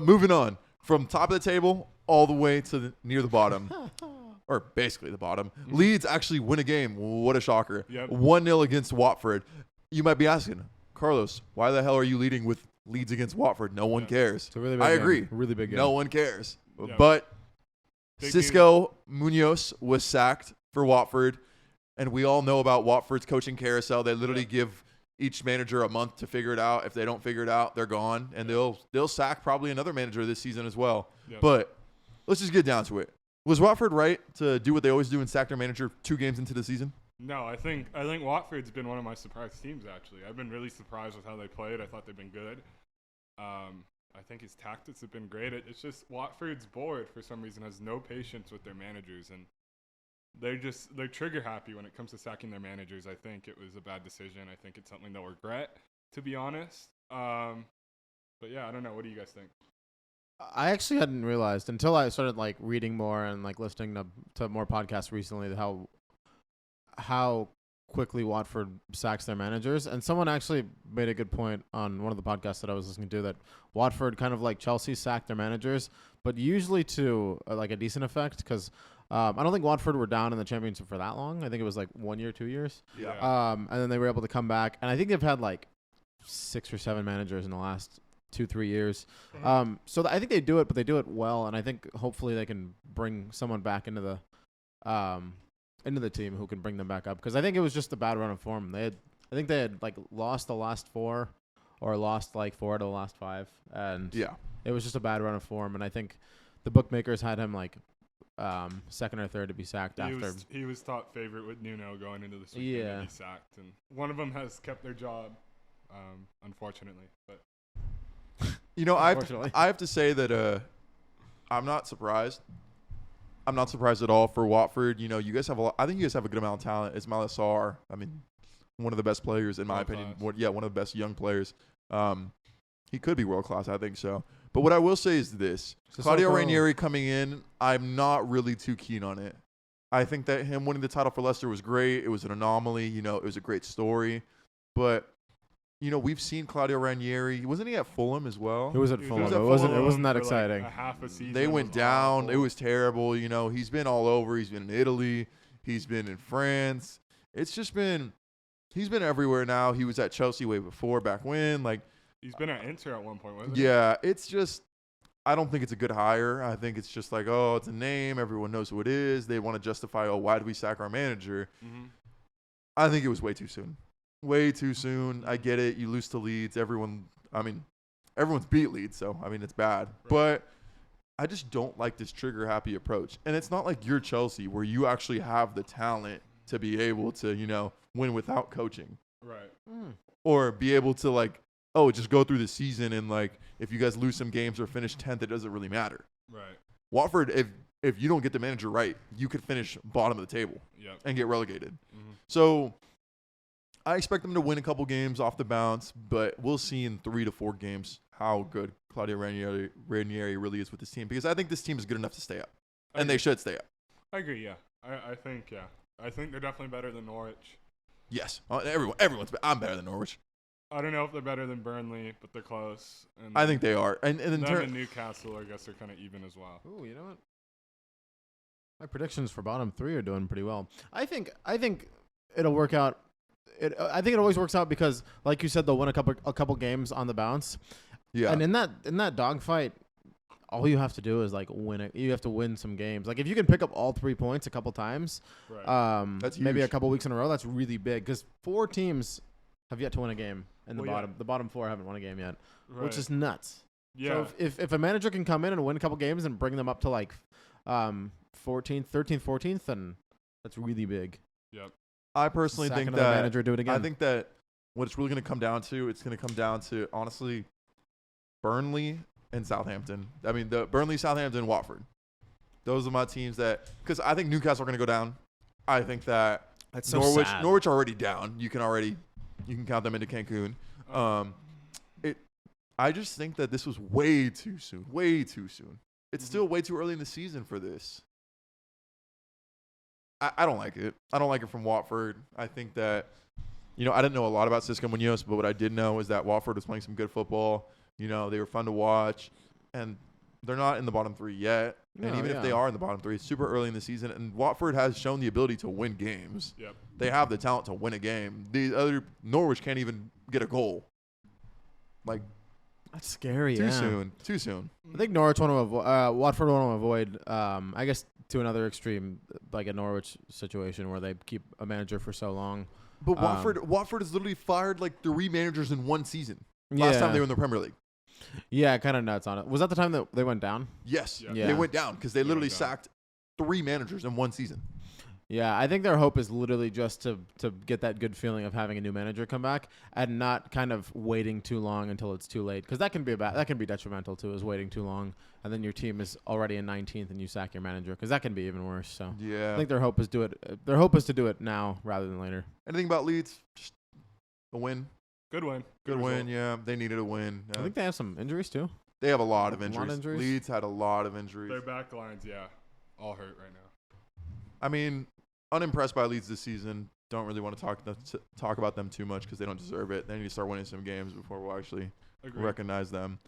Moving on from top of the table all the way to near the bottom, or basically the bottom. Leeds actually win a game. What a shocker. Yep. 1-0 against Watford. You might be asking, Carlos, why the hell are you leading with Leeds against Watford? No one cares. It's a really big I game. agree. Really big game. No one cares. Yeah. But Big Xisco Munoz was sacked for Watford, and we all know about Watford's coaching carousel. They literally give each manager a month to figure it out. If they don't figure it out, they're gone, and they'll sack probably another manager this season as well. Yep. But let's just get down to it. Was Watford right to do what they always do and sack their manager 2 games into the season? No, I think Watford's been one of my surprise teams, actually. I've been really surprised with how they played. I thought they've been good. I think his tactics have been great. It's just Watford's board, for some reason, has no patience with their managers, and they're trigger happy when it comes to sacking their managers. I think it was a bad decision. I think it's something they'll regret, to be honest. But yeah, I don't know. What do you guys think? I actually hadn't realized until I started like reading more and like listening to more podcasts recently how quickly Watford sacks their managers. And someone actually made a good point on one of the podcasts that I was listening to, that Watford, kind of like Chelsea, sacked their managers, but usually to like a decent effect, because I don't think Watford were down in the championship for that long. I think it was like 1 year, 2 years. Yeah. And then they were able to come back, and I think they've had like 6 or 7 managers in the last 2-3 years. So I think they do it, but they do it well, and I think hopefully they can bring someone back into the team who can bring them back up, because I think it was just a bad run of form. I think they had like lost the last 4, or lost like 4 to the last 5, and it was just a bad run of form. And I think the bookmakers had him like second or third to be sacked after. He was top favorite with Nuno going into this weekend, and he sacked, and one of them has kept their job, unfortunately. But I have to say that I'm not surprised. I'm not surprised at all for Watford. You guys have I think you guys have a good amount of talent. Ismail Assar, I mean, one of the best players in my opinion. One of the best young players. He could be world class. I think so. But what I will say is this: Claudio Ranieri coming in, I'm not really too keen on it. I think that him winning the title for Leicester was great. It was an anomaly. It was a great story. But we've seen Claudio Ranieri. Wasn't he at Fulham as well? It was at Fulham. It wasn't that exciting. Like half a season. They went down. Awful. It was terrible. He's been all over. He's been in Italy. He's been in France. It's just been he's been everywhere now. He was at Chelsea way before, back when. Like, he's been at Inter at one point, wasn't he? Yeah, it's just I don't think it's a good hire. I think it's just like, oh, it's a name. Everyone knows who it is. They want to justify, oh, why did we sack our manager? Mm-hmm. I think it was way too soon. Way too soon. I get it. You lose to Leeds. Everyone's beat Leeds, so, it's bad. Right. But I just don't like this trigger-happy approach. And it's not like you're Chelsea where you actually have the talent to be able to, win without coaching. Right. Or be able to, like, just go through the season and, like, if you guys lose some games or finish 10th, it doesn't really matter. Right. Watford, if you don't get the manager right, you could finish bottom of the table and get relegated. Mm-hmm. So I expect them to win a couple games off the bounce, but we'll see in 3 to 4 games how good Claudio Ranieri really is with this team, because I think this team is good enough to stay up, and they should stay up. I agree, yeah. I think they're definitely better than Norwich. Yes. Everyone's I'm better than Norwich. I don't know if they're better than Burnley, but they're close. And I think they are. And in them and Newcastle, I guess, are kind of even as well. Ooh, you know what? My predictions for bottom 3 are doing pretty well. I think it'll work out. I think it always works out because, like you said, they'll win a couple games on the bounce. Yeah. And in that dogfight, all you have to do is like win it. You have to win some games. Like if you can pick up all 3 points a couple times, right. That's maybe huge. A couple weeks in a row. That's really big because 4 teams have yet to win a game in the bottom. Yeah. The bottom 4 haven't won a game yet, right. Which is nuts. Yeah. So if a manager can come in and win a couple games and bring them up to like 13th, 14th, then that's really big. Yep. I personally think that manager do it again. I think that what it's really going to come down to, honestly, Burnley and Southampton. The Burnley, Southampton, Watford. Those are my teams because I think Newcastle are going to go down. I think that that's so Norwich sad. Norwich are already down. You can count them into Cancun. I just think that this was way too soon. Way too soon. It's still way too early in the season for this. I don't like it. I don't like it from Watford. I think that, I didn't know a lot about Xisco Munoz, but what I did know is that Watford was playing some good football. They were fun to watch. and they're not in the bottom 3 yet. And even if they are in the bottom 3, it's super early in the season. And Watford has shown the ability to win games. Yep. They have the talent to win a game. The other Norwich can't even get a goal. Like, that's scary. Too soon. I think Watford want to avoid. I guess to another extreme, like a Norwich situation where they keep a manager for so long. But Watford has literally fired like 3 managers in one season. Last time they were in the Premier League. Yeah, kind of nuts on it. Was that the time that they went down? Yes. Yeah. They went down because they literally sacked 3 managers in one season. Yeah, I think their hope is literally just to get that good feeling of having a new manager come back and not kind of waiting too long until it's too late, because that can be detrimental too, is waiting too long and then your team is already in 19th and you sack your manager, because that can be even worse. So yeah, I think their hope is to do it now rather than later. Anything about Leeds? Just a win. Good win. Good win. Yeah, they needed a win. I think they have some injuries too. They have a lot of injuries. Leeds had a lot of injuries. Their back lines, all hurt right now. I mean, unimpressed by Leeds this season. Don't really want to talk about them too much because they don't deserve it. They need to start winning some games before we'll actually recognize them.